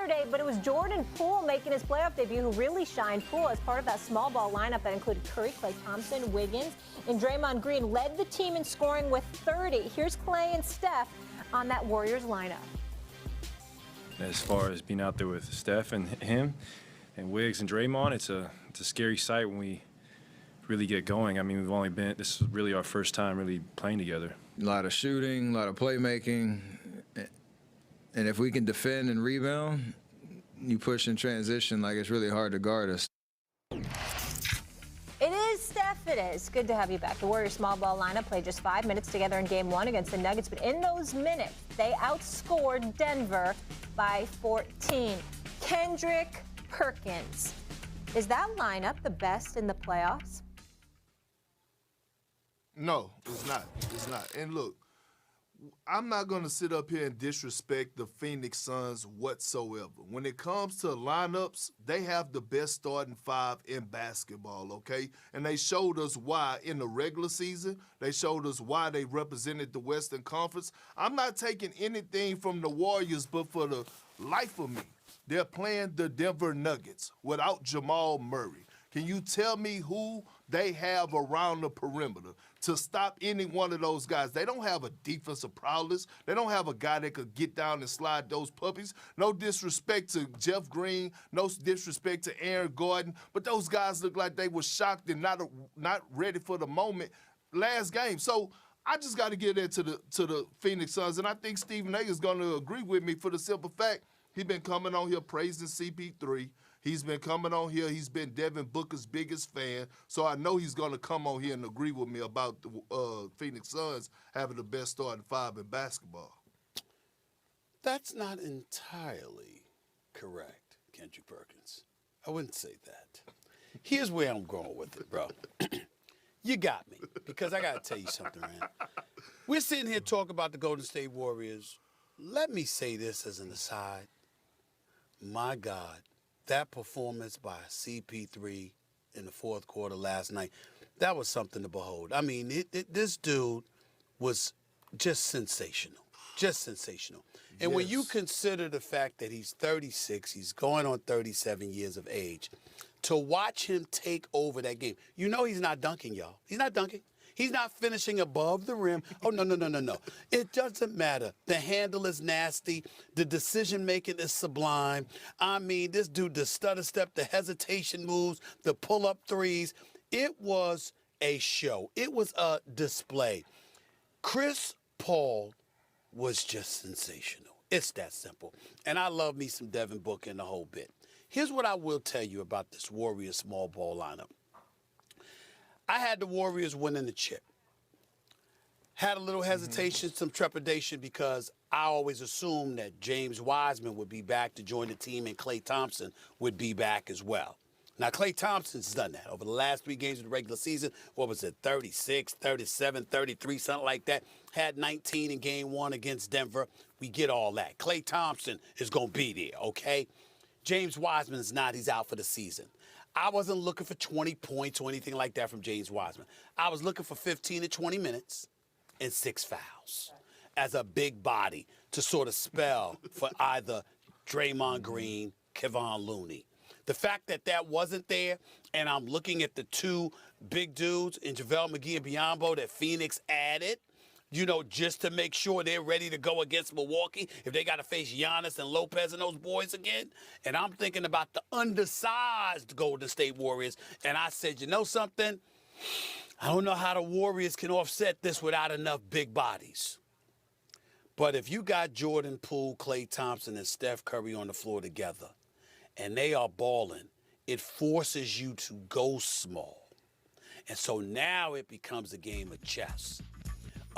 Saturday, but it was Jordan Poole making his playoff debut who really shined. Poole, as part of that small ball lineup that included Curry, Klay Thompson, Wiggins, and Draymond Green, led the team in scoring with 30. Here's Klay and Steph on that Warriors lineup. As far as being out there with Steph and him and Wiggs and Draymond, it's a scary sight when we really get going. I mean, this is really our first time really playing together. A lot of shooting, a lot of playmaking, and if we can defend and rebound, you push in transition, like it's really hard to guard us. It is, Steph, it is. Good to have you back. The Warriors small ball lineup played just 5 minutes together in Game 1 against the Nuggets, but in those minutes, they outscored Denver by 14. Kendrick Perkins. Is that lineup the best in the playoffs? No, it's not. It's not. And look, I'm not going to sit up here and disrespect the Phoenix Suns whatsoever. When it comes to lineups, they have the best starting five in basketball, okay? And they showed us why in the regular season. They showed us why they represented the Western Conference. I'm not taking anything from the Warriors, but for the life of me, they're playing the Denver Nuggets without Jamal Murray. Can you tell me who they have around the perimeter to stop any one of those guys? They don't have a defensive prowess. They don't have a guy that could get down and slide those puppies. No disrespect to Jeff Green, no disrespect to Aaron Gordon, but those guys look like they were shocked and not ready for the moment last game. So I just got to give that to the Phoenix Suns, and I think Stephen A. is going to agree with me for the simple fact he's been coming on here praising CP3. He's been coming on here. He's been Devin Booker's biggest fan. So I know he's going to come on here and agree with me about the Phoenix Suns having the best starting five in basketball. That's not entirely correct, Kendrick Perkins. I wouldn't say that. Here's where I'm going with it, bro. You got me, because I got to tell you something, man. We're sitting here talking about the Golden State Warriors. Let me say this as an aside. My God. That performance by CP3 in the fourth quarter last night, that was something to behold. I mean, this dude was just sensational, just sensational. And when you consider the fact that he's 36, he's going on 37 years of age, to watch him take over that game, you know he's not dunking, y'all. He's not dunking. He's not finishing above the rim. Oh, no. It doesn't matter. The handle is nasty. The decision-making is sublime. I mean, this dude, the stutter step, the hesitation moves, the pull-up threes. It was a show. It was a display. Chris Paul was just sensational. It's that simple. And I love me some Devin Booker and the whole bit. Here's what I will tell you about this Warriors small ball lineup. I had the Warriors winning the chip. Had a little hesitation, some trepidation, because I always assumed that James Wiseman would be back to join the team and Klay Thompson would be back as well. Now, Klay Thompson's done that. Over the last 3 games of the regular season, what was it, 36, 37, 33, something like that. Had 19 in Game 1 against Denver. We get all that. Klay Thompson is going to be there, okay? James Wiseman is not. He's out for the season. I wasn't looking for 20 points or anything like that from James Wiseman. I was looking for 15 to 20 minutes and 6 fouls as a big body to sort of spell for either Draymond Green, Kevon Looney. The fact that that wasn't there, and I'm looking at the 2 big dudes in JaVale McGee and Biyombo that Phoenix added, you know, just to make sure they're ready to go against Milwaukee if they got to face Giannis and Lopez and those boys again. And I'm thinking about the undersized Golden State Warriors. And I said, you know something? I don't know how the Warriors can offset this without enough big bodies. But if you got Jordan Poole, Klay Thompson, and Steph Curry on the floor together, and they are balling, it forces you to go small. And so now it becomes a game of chess.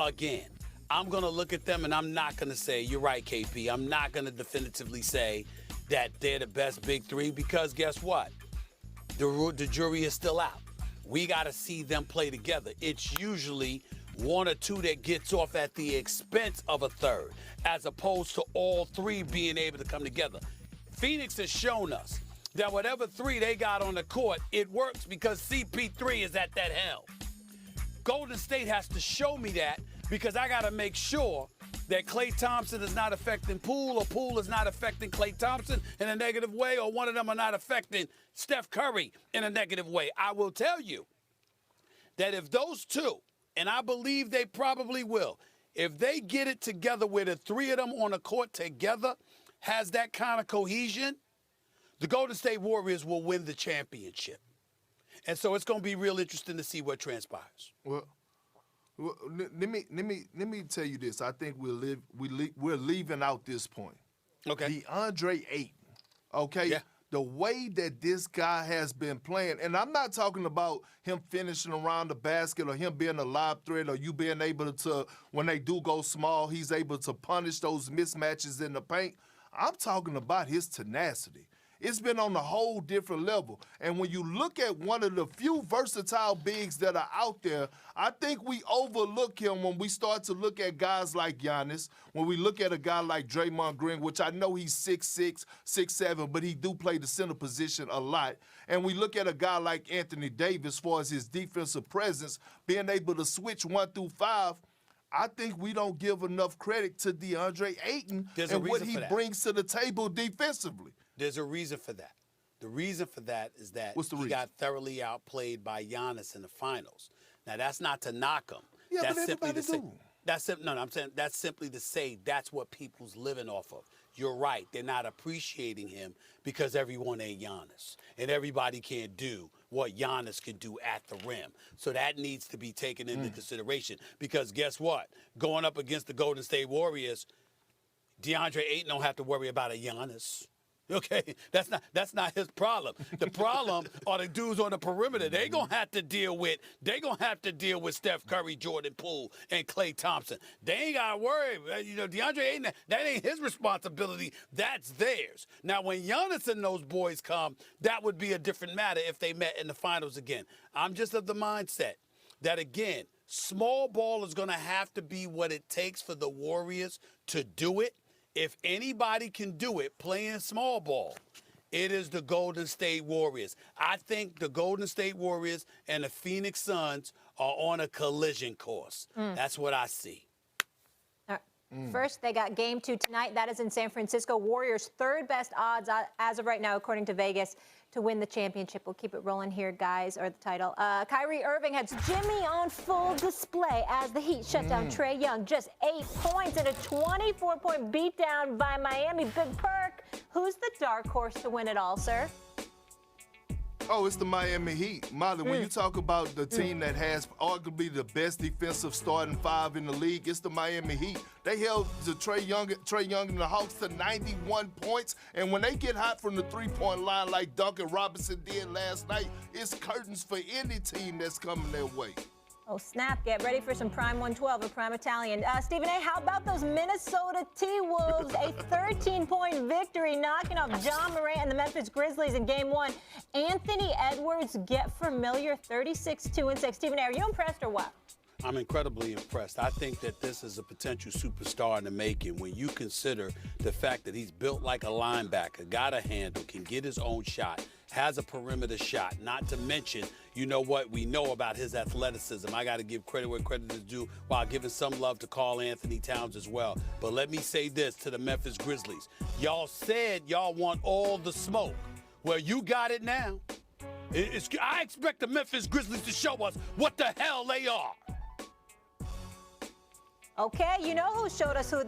Again, I'm going to look at them and I'm not going to say, you're right, KP, I'm not going to definitively say that they're the best big three, because guess what? The jury is still out. We got to see them play together. It's usually 1 or 2 that gets off at the expense of a third, as opposed to all 3 being able to come together. Phoenix has shown us that whatever 3 they got on the court, it works because CP3 is at that helm. Golden State has to show me that, because I got to make sure that Klay Thompson is not affecting Poole, or Poole is not affecting Klay Thompson in a negative way, or one of them are not affecting Steph Curry in a negative way. I will tell you that if those two, and I believe they probably will, if they get it together where the three of them on the court together has that kind of cohesion, the Golden State Warriors will win the championship. And so it's going to be real interesting to see what transpires. Well, let me tell you this. I think we're leaving out this point. Okay. DeAndre Ayton. Okay. Yeah. The way that this guy has been playing, and I'm not talking about him finishing around the basket or him being a lob threat or you being able to, when they do go small, he's able to punish those mismatches in the paint. I'm talking about his tenacity. It's been on a whole different level. And when you look at one of the few versatile bigs that are out there, I think we overlook him when we start to look at guys like Giannis, when we look at a guy like Draymond Green, which I know he's 6'6", 6'7", but he do play the center position a lot. And we look at a guy like Anthony Davis as far as his defensive presence, being able to switch 1 through 5. I think we don't give enough credit to DeAndre Ayton and what he brings to the table defensively. There's a reason for that. The reason for that is that he got thoroughly outplayed by Giannis in the finals. Now, that's not to knock him. Yeah, that's but simply everybody to do. say, I'm saying that's simply to say that's what people's living off of. You're right. They're not appreciating him because everyone ain't Giannis. And everybody can't do what Giannis can do at the rim. So that needs to be taken into consideration. Because guess what? Going up against the Golden State Warriors, DeAndre Ayton don't have to worry about a Giannis. Okay, that's not his problem. The problem are the dudes on the perimeter. They're gonna have to deal with Steph Curry, Jordan Poole, and Klay Thompson. They ain't gotta worry. DeAndre Ayton, that ain't his responsibility. That's theirs. Now, when Giannis and those boys come, that would be a different matter if they met in the finals again. I'm just of the mindset that, again, small ball is gonna have to be what it takes for the Warriors to do it. If anybody can do it playing small ball, it is the Golden State Warriors. I think the Golden State Warriors and the Phoenix Suns are on a collision course. That's what I see. First, they got game 2 tonight. That is in San Francisco. Warriors' third best odds as of right now, according to Vegas, to win the championship. We'll keep it rolling here, guys, or the title. Kyrie Irving has Jimmy on full display as the Heat shut down Trae Young. Just 8 points and a 24-point beatdown by Miami. Big Perk. Who's the dark horse to win it all, sir? Oh, it's the Miami Heat. Molly, when you talk about the team that has arguably the best defensive starting 5 in the league, it's the Miami Heat. They held the Trae Young and the Hawks to 91 points, and when they get hot from the three-point line like Duncan Robinson did last night, it's curtains for any team that's coming their way. Oh, snap. Get ready for some Prime 112 or Prime Italian. Stephen A., how about those Minnesota T-Wolves? A 13-point victory, knocking off John Morant and the Memphis Grizzlies in Game 1. Anthony Edwards, get familiar, 36-2-6. Stephen A., are you impressed or what? I'm incredibly impressed. I think that this is a potential superstar in the making when you consider the fact that he's built like a linebacker, got a handle, can get his own shot, has a perimeter shot, not to mention, you know what, we know about his athleticism. I got to give credit where credit is due while giving some love to Karl Anthony Towns as well. But let me say this to the Memphis Grizzlies. Y'all said y'all want all the smoke. Well, you got it now. I expect the Memphis Grizzlies to show us what the hell they are. Okay, you know who showed us who they